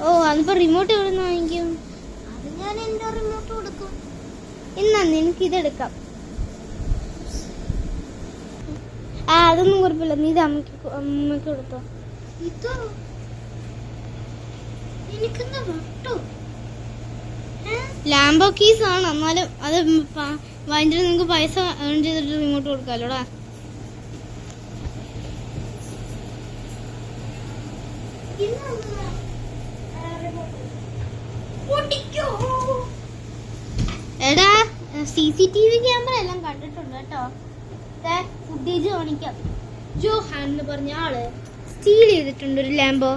ഓ അതിപ്പോ റിമോട്ട് എവിടെ നിന്ന് വാങ്ങിക്കും? അത് ഞാൻ എന്റെ റിമോട്ട് കൊടുക്കും. എന്നാ നിനക്ക് ഇതെടുക്കാം. അതൊന്നും കുഴപ്പമില്ല, നീ ഇത് അമ്മയ്ക്ക് കൊടുത്തോ. ഇതോ എനിക്കെന്താ വട്ടു? ലാംബോ കീസ് ആണ്, എന്നാലും അത് വാങ്ങിച്ചിട്ട് നിനക്ക് പൈസ ഏൺ ചെയ്തിട്ട് റിമോട്ട് കൊടുക്കാലോടാ. എടാ CCTV ക്യാമറ എല്ലാം കണ്ടിട്ടുണ്ട് കേട്ടോ. ഫുട്ടേജ് കാണിക്കാം. ജോഹാൻ എന്ന് പറഞ്ഞ ആള് സ്റ്റീൽ ചെയ്തിട്ടുണ്ട് ഒരു ലാംബോ.